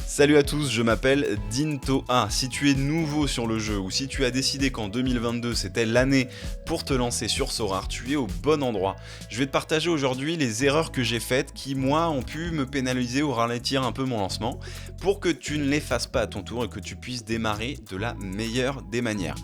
Salut à tous, je m'appelle Dintoa. Si tu es nouveau sur le jeu ou si tu as décidé qu'en 2022 c'était l'année pour te lancer sur Sorare, tu es au bon endroit. Je vais te partager aujourd'hui les erreurs que j'ai faites qui, moi, ont pu me pénaliser ou ralentir un peu mon lancement pour que tu ne les fasses pas à ton tour et que tu puisses démarrer de la meilleure des manières.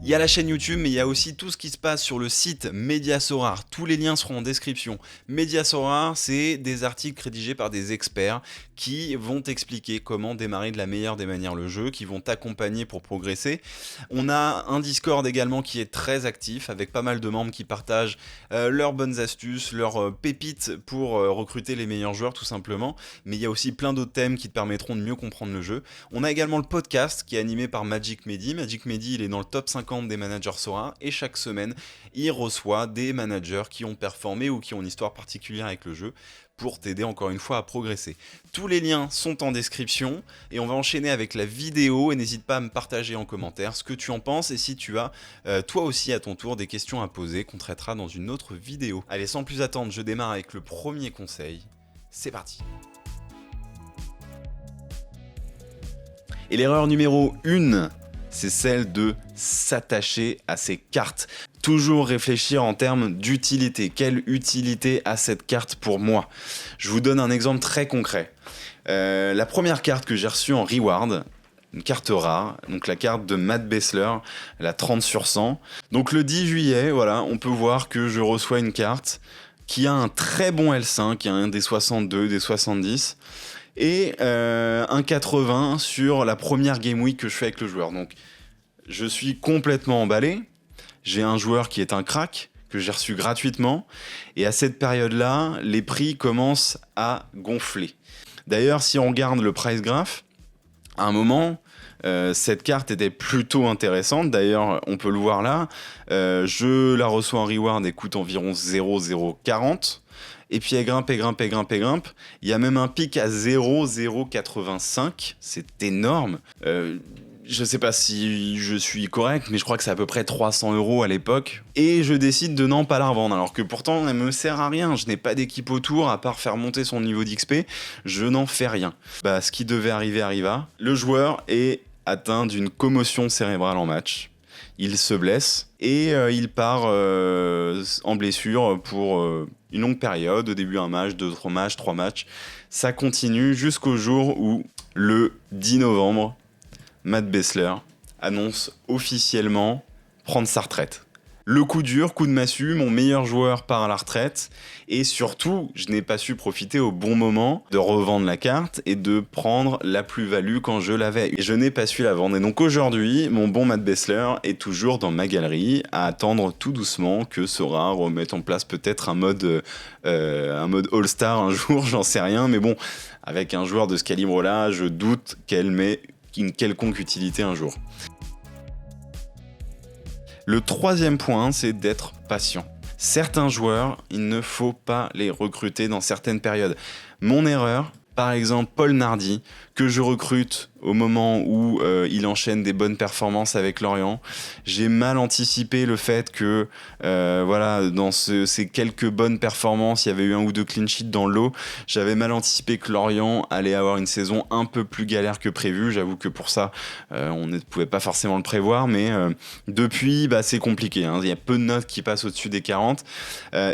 Il y a la chaîne YouTube, mais il y a aussi tout ce qui se passe sur le site Média Sorare. Tous les liens seront en description. Média Sorare, c'est des articles rédigés par des experts qui vont t'expliquer comment démarrer de la meilleure des manières le jeu, qui vont t'accompagner pour progresser. On a un Discord également qui est très actif, avec pas mal de membres qui partagent leurs bonnes astuces, leurs pépites pour recruter les meilleurs joueurs tout simplement. Mais il y a aussi plein d'autres thèmes qui te permettront de mieux comprendre le jeu. On a également le podcast qui est animé par Magic Mehdi. Magic Mehdi, il est dans le top 50 des managers Sorare et chaque semaine, il reçoit des managers qui ont performé ou qui ont une histoire particulière avec le jeu pour t'aider encore une fois à progresser. Tous les liens sont en description et on va enchaîner avec la vidéo et n'hésite pas à me partager en commentaire ce que tu en penses et si tu as toi aussi à ton tour des questions à poser qu'on traitera dans une autre vidéo. Allez, sans plus attendre, je démarre avec le premier conseil. C'est parti. Et l'erreur numéro 1, c'est celle de s'attacher à ses cartes. Toujours réfléchir en termes d'utilité. Quelle utilité a cette carte pour moi ? Je vous donne un exemple très concret. La première carte que j'ai reçue en reward, une carte rare, donc la carte de Matt Besler, la 30 sur 100. Donc le 10 juillet, voilà, on peut voir que je reçois une carte qui a un très bon L5, qui a un des 62, des 70. Et un 80 sur la première Game Week que je fais avec le joueur. Donc je suis complètement emballé. J'ai un joueur qui est un crack, que j'ai reçu gratuitement. Et à cette période-là, les prix commencent à gonfler. D'ailleurs, si on regarde le price graph, à un moment, cette carte était plutôt intéressante. D'ailleurs, on peut le voir là. Je la reçois en reward et coûte environ 0,040. Et puis elle grimpe. Il y a même un pic à 0,085. C'est énorme. Je sais pas si je suis correct, mais je crois que c'est à peu près 300 € à l'époque. Et je décide de pas la revendre, alors que pourtant elle me sert à rien. Je n'ai pas d'équipe autour, à part faire monter son niveau d'XP. Je n'en fais rien. Ce qui devait arriver arriva. Le joueur est atteint d'une commotion cérébrale en match. Il se blesse et il part en blessure pour une longue période. Au début un match, 2 matchs, 3 matchs. Ça continue jusqu'au jour où, le 10 novembre, Matt Besler annonce officiellement prendre sa retraite. Le coup dur, coup de massue, mon meilleur joueur part à la retraite et surtout, je n'ai pas su profiter au bon moment de revendre la carte et de prendre la plus-value quand je l'avais. Et je n'ai pas su la vendre. Et donc aujourd'hui, mon bon Matt Besler est toujours dans ma galerie à attendre tout doucement que Sorare remette en place peut-être un mode All-Star un jour, j'en sais rien. Mais bon, avec un joueur de ce calibre-là, je doute qu'elle met une quelconque utilité un jour. Le troisième point, c'est d'être patient. Certains joueurs, il ne faut pas les recruter dans certaines périodes. Mon erreur, par exemple Paul Nardi, que je recrute au moment où il enchaîne des bonnes performances avec Lorient. J'ai mal anticipé le fait que dans ces quelques bonnes performances, il y avait eu 1 ou 2 clean sheets dans le lot. J'avais mal anticipé que Lorient allait avoir une saison un peu plus galère que prévu. J'avoue que pour ça, on ne pouvait pas forcément le prévoir, mais depuis, c'est compliqué. Il y a peu de notes qui passent au-dessus des 40.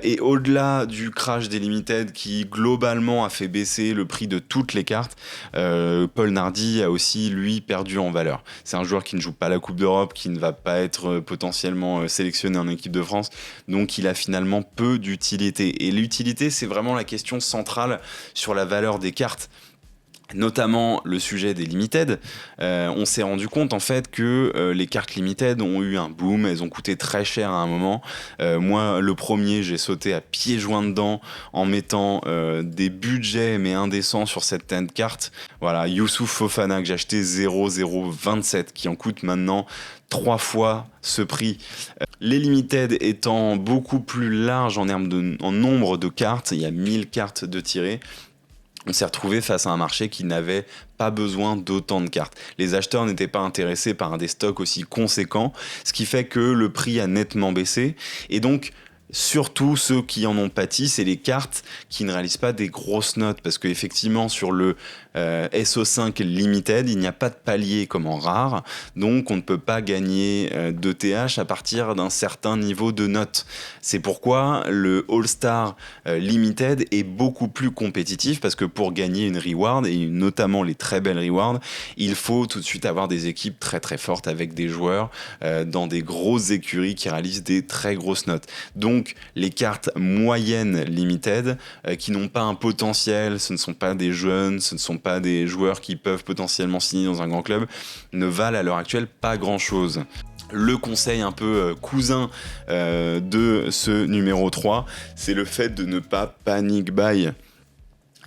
Et au-delà du crash des Limited qui globalement a fait baisser le prix de toutes les cartes, Paul Nardi a aussi, lui, perdu en valeur. C'est un joueur qui ne joue pas la Coupe d'Europe, qui ne va pas être potentiellement sélectionné en équipe de France, donc il a finalement peu d'utilité. Et l'utilité, c'est vraiment la question centrale sur la valeur des cartes. Notamment le sujet des limited, on s'est rendu compte en fait que les cartes limited ont eu un boom, elles ont coûté très cher à un moment. Moi, le premier, j'ai sauté à pieds joints dedans en mettant des budgets mais indécents sur cette carte. Voilà, Youssouf Fofana que j'ai acheté 0,027 qui en coûte maintenant 3 fois ce prix. Les limited étant beaucoup plus larges en nombre de cartes, il y a 1000 cartes de tirées. On s'est retrouvé face à un marché qui n'avait pas besoin d'autant de cartes. Les acheteurs n'étaient pas intéressés par des stocks aussi conséquents, ce qui fait que le prix a nettement baissé. Et donc, Surtout ceux qui en ont pâti, c'est les cartes qui ne réalisent pas des grosses notes, parce qu'effectivement sur le SO5 Limited, il n'y a pas de palier comme en rare, donc on ne peut pas gagner d'ETH à partir d'un certain niveau de notes. C'est pourquoi le All-Star Limited est beaucoup plus compétitif, parce que pour gagner une reward, et notamment les très belles rewards, il faut tout de suite avoir des équipes très très fortes avec des joueurs dans des grosses écuries qui réalisent des très grosses notes. Donc les cartes moyennes limited qui n'ont pas un potentiel, ce ne sont pas des jeunes, ce ne sont pas des joueurs qui peuvent potentiellement signer dans un grand club, ne valent à l'heure actuelle pas grand chose. Le conseil un peu cousin de ce numéro 3, c'est le fait de ne pas panic buy.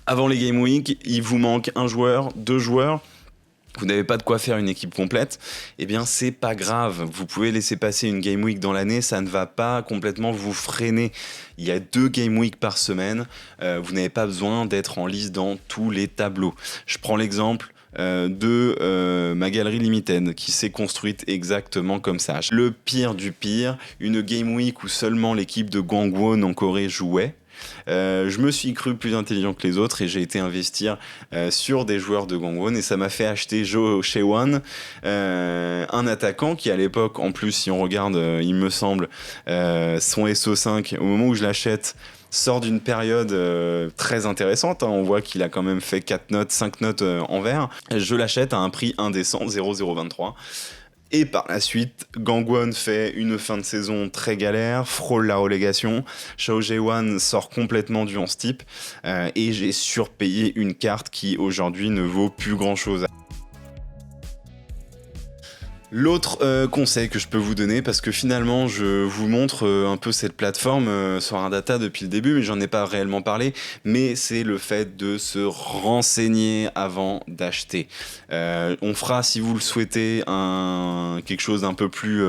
Avant les Game Week, il vous manque un joueur, 2 joueurs, vous n'avez pas de quoi faire une équipe complète, eh bien c'est pas grave, vous pouvez laisser passer une Game Week dans l'année, ça ne va pas complètement vous freiner. Il y a 2 Game Week par semaine, vous n'avez pas besoin d'être en lice dans tous les tableaux. Je prends l'exemple de ma galerie limited qui s'est construite exactement comme ça. Le pire du pire, une Game Week où seulement l'équipe de Gangwon en Corée jouait. Je me suis cru plus intelligent que les autres et j'ai été investir sur des joueurs de Gangwon et ça m'a fait acheter Jo Chaewon, un attaquant qui à l'époque, en plus si on regarde il me semble son SO5 au moment où je l'achète sort d'une période très intéressante, hein. On voit qu'il a quand même fait 4 notes, 5 notes en vert. Je l'achète à un prix indécent, 0,023. Et par la suite, Gangwon fait une fin de saison très galère, frôle la relégation. Shao Jae-wan sort complètement du 11 type et j'ai surpayé une carte qui aujourd'hui ne vaut plus grand chose. L'autre conseil que je peux vous donner, parce que finalement je vous montre un peu cette plateforme Sorare Data depuis le début, mais j'en ai pas réellement parlé, mais c'est le fait de se renseigner avant d'acheter. On fera, si vous le souhaitez, quelque chose d'un peu plus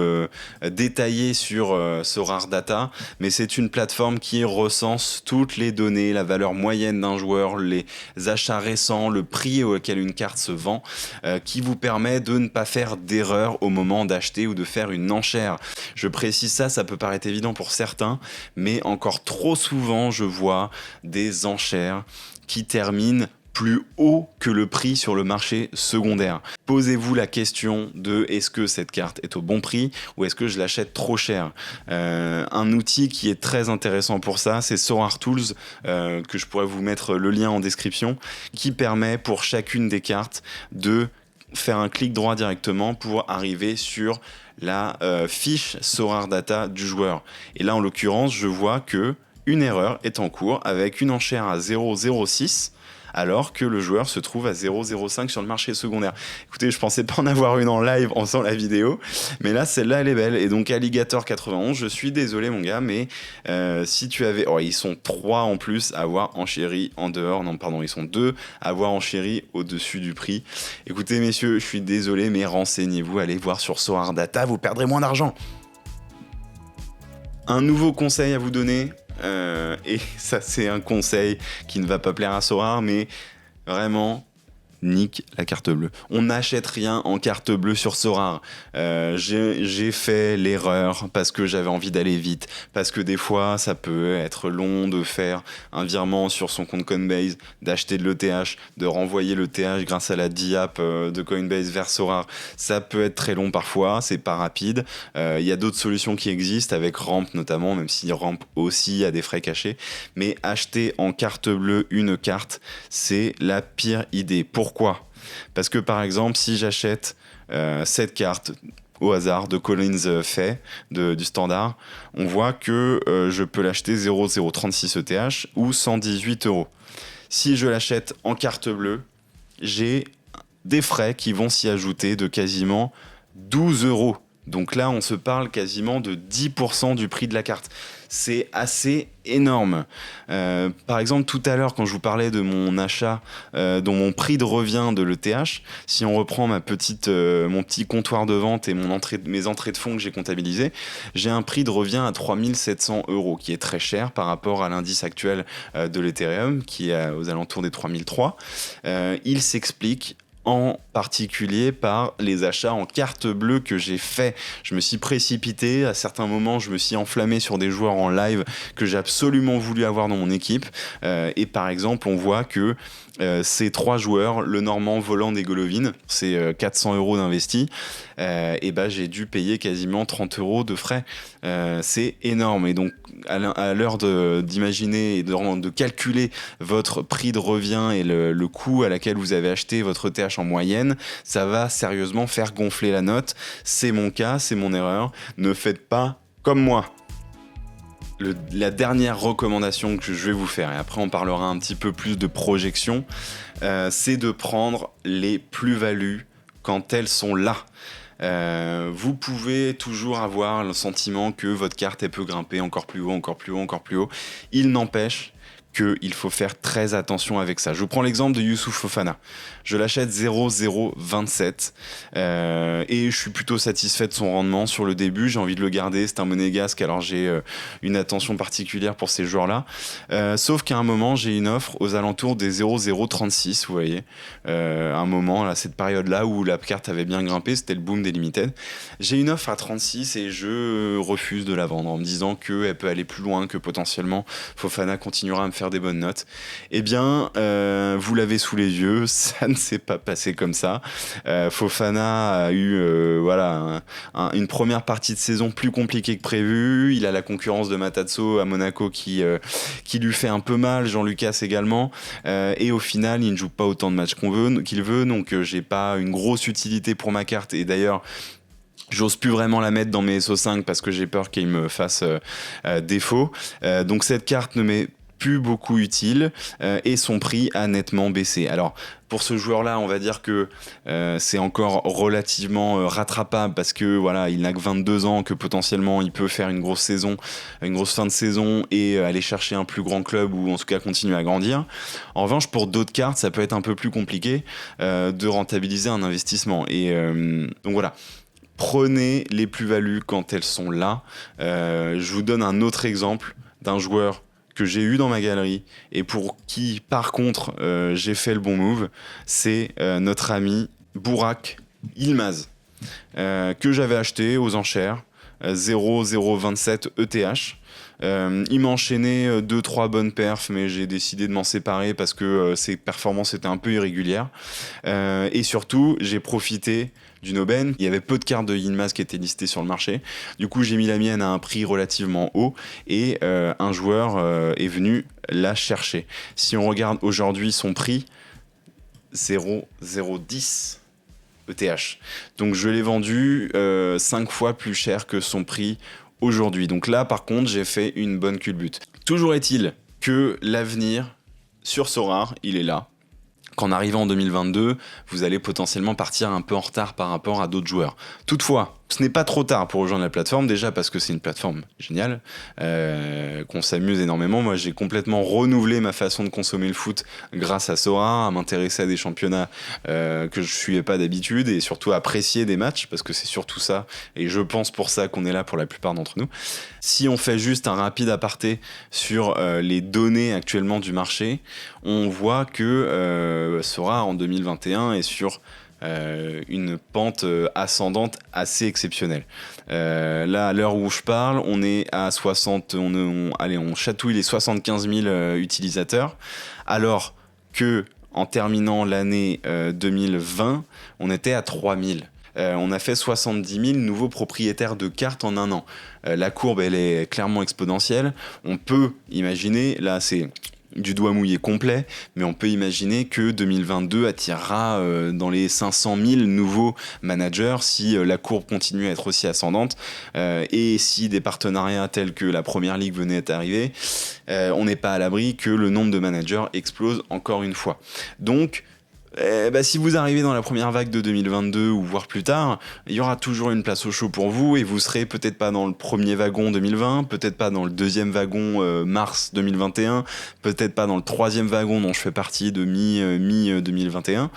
détaillé sur Sorare Data, mais c'est une plateforme qui recense toutes les données, la valeur moyenne d'un joueur, les achats récents, le prix auquel une carte se vend, qui vous permet de ne pas faire d'erreur au moment d'acheter ou de faire une enchère. Je précise ça, ça peut paraître évident pour certains, mais encore trop souvent, je vois des enchères qui terminent plus haut que le prix sur le marché secondaire. Posez-vous la question de est-ce que cette carte est au bon prix ou est-ce que je l'achète trop cher. Un outil qui est très intéressant pour ça, c'est Sorare Tools, que je pourrais vous mettre le lien en description, qui permet pour chacune des cartes de faire un clic droit directement pour arriver sur la fiche Sorare Data du joueur. Et là, en l'occurrence, je vois que une erreur est en cours avec une enchère à 0,06 alors que le joueur se trouve à 0,05 sur le marché secondaire. Écoutez, je pensais pas en avoir une en live en faisant la vidéo, mais là, celle-là, elle est belle. Et donc, Alligator 91, je suis désolé, mon gars, mais si tu avais... Oh, ils sont 3 en plus à avoir enchéri en dehors. Non, pardon, ils sont 2 à avoir enchéri au-dessus du prix. Écoutez, messieurs, je suis désolé, mais renseignez-vous, allez voir sur Sorare Data, vous perdrez moins d'argent. Un nouveau conseil à vous donner, et ça c'est un conseil qui ne va pas plaire à Sorare, mais vraiment nique la carte bleue. On n'achète rien en carte bleue sur Sorare. J'ai fait l'erreur parce que j'avais envie d'aller vite, parce que des fois ça peut être long de faire un virement sur son compte Coinbase, d'acheter de l'ETH, de renvoyer l'ETH grâce à la DApp de Coinbase vers Sorare. Ça peut être très long parfois, c'est pas rapide. Il y a d'autres solutions qui existent avec Ramp notamment, même si Ramp aussi a des frais cachés. Mais acheter en carte bleue une carte, c'est la pire idée. Pourquoi ? Parce que par exemple, si j'achète cette carte au hasard de Collins Fay du standard, on voit que je peux l'acheter 0,036 ETH ou 118 €. Si je l'achète en carte bleue, j'ai des frais qui vont s'y ajouter de quasiment 12 €. Donc là, on se parle quasiment de 10% du prix de la carte. C'est assez énorme. Par exemple, tout à l'heure, quand je vous parlais de mon achat, dont mon prix de revient de l'ETH, si on reprend mon petit comptoir de vente et mes entrées de fonds que j'ai comptabilisées, j'ai un prix de revient à 3700 €, qui est très cher par rapport à l'indice actuel de l'Ethereum, qui est aux alentours des 3003. Il s'explique en particulier par les achats en carte bleue que j'ai fait. Je me suis précipité, à certains moments je me suis enflammé sur des joueurs en live que j'ai absolument voulu avoir dans mon équipe, et par exemple on voit que ces 3 joueurs, le Normand, Voland et Golovin, c'est 400 € d'investis, et bah j'ai dû payer quasiment 30 € de frais. C'est énorme, et donc à l'heure d'imaginer et de calculer votre prix de revient et le coût à laquelle vous avez acheté votre TH en moyenne, ça va sérieusement faire gonfler la note. C'est mon cas, c'est mon erreur. Ne faites pas comme moi. La dernière recommandation que je vais vous faire, et après on parlera un petit peu plus de projection, c'est de prendre les plus-values quand elles sont là. Vous pouvez toujours avoir le sentiment que votre carte elle peut grimper encore plus haut, encore plus haut, encore plus haut. Il n'empêche qu'il faut faire très attention avec ça. Je vous prends l'exemple de Youssouf Fofana. Je l'achète 0,027 et je suis plutôt satisfait de son rendement sur le début. J'ai envie de le garder, c'est un monégasque, alors j'ai une attention particulière pour ces joueurs-là. Sauf qu'à un moment, j'ai une offre aux alentours des 0,036, vous voyez. Un moment, là, cette période-là où la carte avait bien grimpé, c'était le boom des limited. J'ai une offre à 36 et je refuse de la vendre en me disant qu'elle peut aller plus loin, que potentiellement Fofana continuera à me faire des bonnes notes. Eh bien, vous l'avez sous les yeux, ça ne s'est pas passé comme ça. Fofana a eu une première partie de saison plus compliquée que prévu. Il a la concurrence de Matarazzo à Monaco qui lui fait un peu mal, Jean Lucas également. Et au final, il ne joue pas autant de matchs qu'il veut, donc j'ai pas une grosse utilité pour ma carte. Et d'ailleurs, j'ose plus vraiment la mettre dans mes SO5 parce que j'ai peur qu'il me fasse défaut. Donc cette carte ne m'est plus beaucoup utile et son prix a nettement baissé. Alors pour ce joueur-là, on va dire que c'est encore relativement rattrapable parce que voilà, il n'a que 22 ans, que potentiellement il peut faire une grosse saison, une grosse fin de saison et aller chercher un plus grand club ou en tout cas continuer à grandir. En revanche, pour d'autres cartes, ça peut être un peu plus compliqué de rentabiliser un investissement. Et donc voilà. Prenez les plus-values quand elles sont là. Je vous donne un autre exemple d'un joueur que j'ai eu dans ma galerie et pour qui, par contre, j'ai fait le bon move. C'est notre ami Burak Yılmaz, que j'avais acheté aux enchères, 0,027 ETH. Il m'a enchaîné 2-3 bonnes perfs, mais j'ai décidé de m'en séparer parce que ses performances étaient un peu irrégulières. Et surtout, j'ai profité d'une aubaine. Il y avait peu de cartes de Yılmaz qui étaient listées sur le marché. Du coup, j'ai mis la mienne à un prix relativement haut et un joueur est venu la chercher. Si on regarde aujourd'hui son prix, 0,010 ETH. Donc je l'ai vendu 5 fois plus cher que son prix aujourd'hui. Donc là, par contre, j'ai fait une bonne culbute. Toujours est-il que l'avenir sur Sorare, il est là. Qu'en arrivant en 2022, vous allez potentiellement partir un peu en retard par rapport à d'autres joueurs. Toutefois, ce n'est pas trop tard pour rejoindre la plateforme, déjà parce que c'est une plateforme géniale, qu'on s'amuse énormément. Moi, j'ai complètement renouvelé ma façon de consommer le foot grâce à Sorare, à m'intéresser à des championnats que je ne suivais pas d'habitude et surtout à apprécier des matchs, parce que c'est surtout ça, et je pense pour ça qu'on est là pour la plupart d'entre nous. Si on fait juste un rapide aparté sur les données actuellement du marché, on voit que Sorare en 2021 est sur une pente ascendante assez exceptionnelle. Là, à l'heure où je parle, on est à 60, on chatouille les 75 000 utilisateurs, alors que en terminant l'année 2020, on était à 3 000. On a fait 70 000 nouveaux propriétaires de cartes en un an. La courbe, elle est clairement exponentielle. On peut imaginer, là c'est du doigt mouillé complet, mais on peut imaginer que 2022 attirera dans les 500 000 nouveaux managers si la courbe continue à être aussi ascendante et si des partenariats tels que la Première Ligue venaient d'arriver, on n'est pas à l'abri que le nombre de managers explose encore une fois. Donc si vous arrivez dans la première vague de 2022 ou voire plus tard, il y aura toujours une place au chaud pour vous et vous serez peut-être pas dans le premier wagon 2020, peut-être pas dans le deuxième wagon mars 2021, peut-être pas dans le troisième wagon dont je fais partie de mi 2021,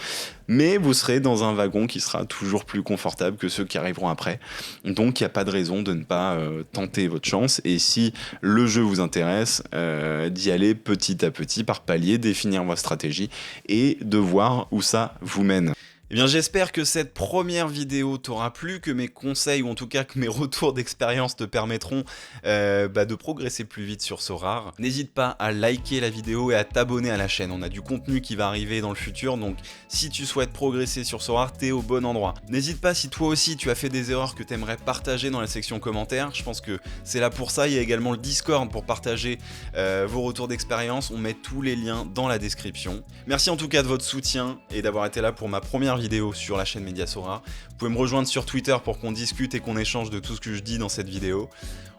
mais vous serez dans un wagon qui sera toujours plus confortable que ceux qui arriveront après. Donc il n'y a pas de raison de ne pas tenter votre chance, et si le jeu vous intéresse, d'y aller petit à petit par palier, définir votre stratégie et de voir où ça vous mène. Eh bien j'espère que cette première vidéo t'aura plu, que mes conseils ou en tout cas que mes retours d'expérience te permettront de progresser plus vite sur Sorare. N'hésite pas à liker la vidéo et à t'abonner à la chaîne, on a du contenu qui va arriver dans le futur, donc si tu souhaites progresser sur Sorare, t'es au bon endroit. N'hésite pas si toi aussi tu as fait des erreurs que t'aimerais partager dans la section commentaires, je pense que c'est là pour ça. Il y a également le Discord pour partager vos retours d'expérience, on met tous les liens dans la description. Merci en tout cas de votre soutien et d'avoir été là pour ma première vidéo sur la chaîne Média Sorare. Vous pouvez me rejoindre sur Twitter pour qu'on discute et qu'on échange de tout ce que je dis dans cette vidéo.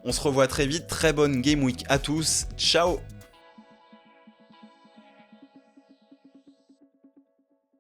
On se revoit très vite, très bonne Game Week à tous, ciao!